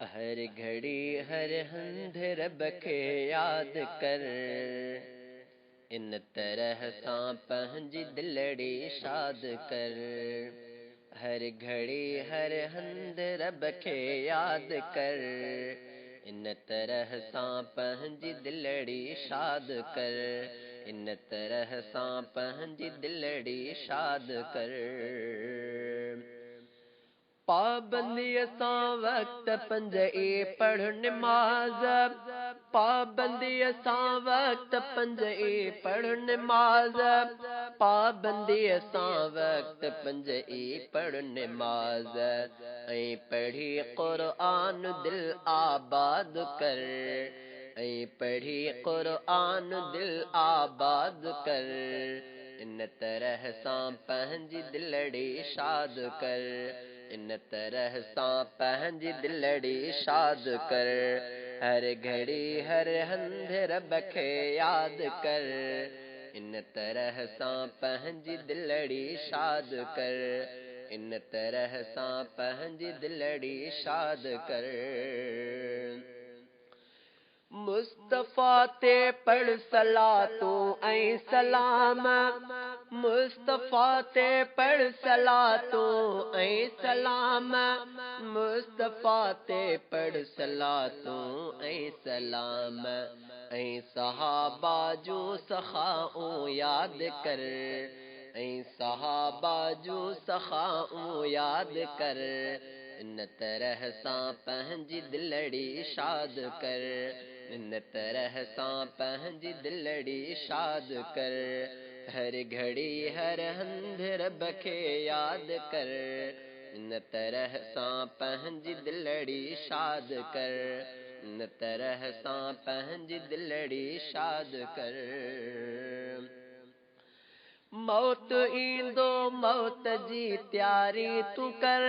हर घड़ी हर हंध रब खे याद कर। इन तरह सां पंहिंजी दिलड़ी शाद कर। हर घड़ी हर हंध रब खे याद कर। इन तरह सां पंहिंजी दिलड़ी शाद कर। इन तरह सां पंहिंजी दिलड़ी शाद कर। पाबंदीअ सां वक्त पंज पढ़ नमाज। पाबंदीअ सां वक्त पंज पढ़ नमाज। पाबंदीअ सां वक्त पंज पढ़ नमाज। ऐं पढ़ी क़ुरआन दिल आबाद कर। ऐं पढ़ी क़ुरआन दिल आबाद कर। इन तरह सां पंहिंजी दिलड़ी शाद कर। इन तरह सां पंहिंजी दिलड़ी शाद कर। हर घड़ी हर हंध रब खे याद कर। इन तरह सां पंहिंजी दिलड़ी शाद कर। इन तरह सां पंहिंजी दिलड़ी शाद कर। मुस्तफ़ा ते पढ़ सलातूं ऐं सलाम। मुस्तफ़ा ते पढ़ सलातूं ऐं सलाम। मुस्तफ़ा ते पढ़ सलातूं ऐं सलाम। ऐं सहाबा जूं सखाऊं याद कर। ऐं सहाबा जूं सखाऊं याद कर। इन तरह सां पंहिंजी दिलड़ी शाद कर। इन तरह सां पंहिंजी दिलड़ी शाद कर। हर घड़ी हर हंध रब खे याद कर। इन तरह सां पंहिंजी दिलड़ी शाद कर। इन तरह सां पंहिंजी दिलड़ी शाद कर। मौत ईंदो मौत जी तयारी तूं कर।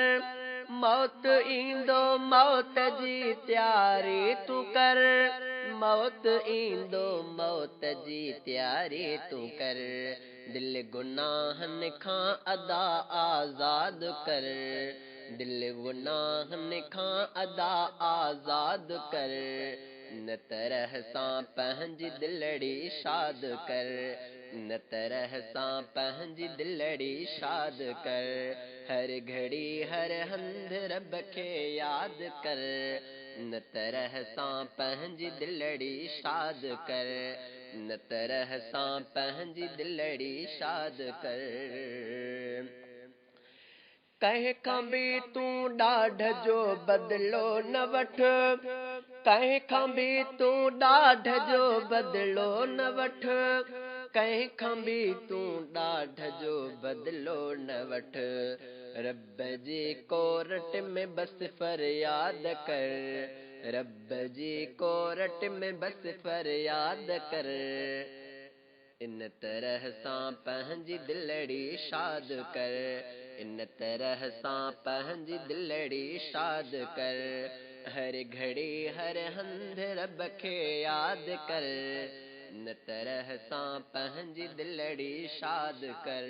मौत ईंदो मौत जी तयारी तूं कर। मौत ईंदो मौत जी तयारी तूं कर। दिल गुनाहन खां अदा आज़ाद कर। दिल गुनाहन खां अदा आज़ाद कर। इन तरह सां पंहिंजी दिलड़ी शाद कर। इन तरह सां पंहिंजी दिलड़ी शाद कर। हर घड़ी हर हंध रब खे याद कर। इन तरह सां पंहिंजी दिलड़ी शाद कर। इन तरह सां पंहिंजी दिलड़ी शाद कर। कंहिं खां बि तूं ॾाढ जो बदिलो न वठ। कंहिं खां बि तूं ॾाढ जो बदिलो न वठ। कंहिं खां बि तूं ॾाढ जो बदिलो न वठ। रब जी कोरट में बस फरियाद कर। रब जी कोरट में बस फरियाद कर। इन तरह सां पंहिंजी दिलड़ी शाद कर। इन तरह सां पंहिंजी दिलड़ी शाद कर। हर घड़ी हर हंध रब खे याद कर। इन तरह सां पंहिंजी दिलड़ी शाद कर।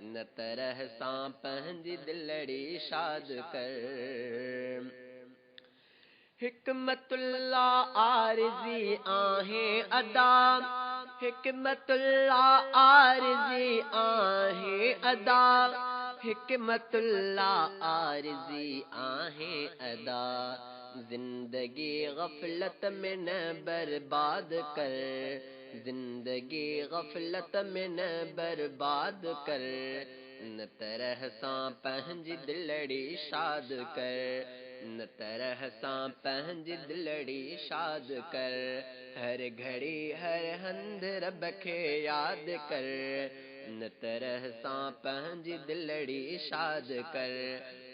इन तरह सां पंहिंजी दिलड़ी शाद कर। हिकमतुल्ला आरज़ी आहे अदा। हिकमतुल्ला आरज़ी आहे अदा। हिकमतुल्ला आरज़ी आहे अदा। जिंदगी गफलत में न बर्बाद कर। जिंदगी गफलत में न बर्बाद कर। इन तरह सां पंहिंजी दिलड़ी शाद कर। इन तरह सां पंहिंजी दिलड़ी शाद कर। हर घड़ी हर हंध रब खे याद कर। इन तरह सां पंहिंजी दिलड़ी शाद कर।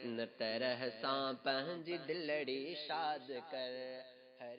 इन तरह सां पंहिंजी दिलड़ी शाद कर। हर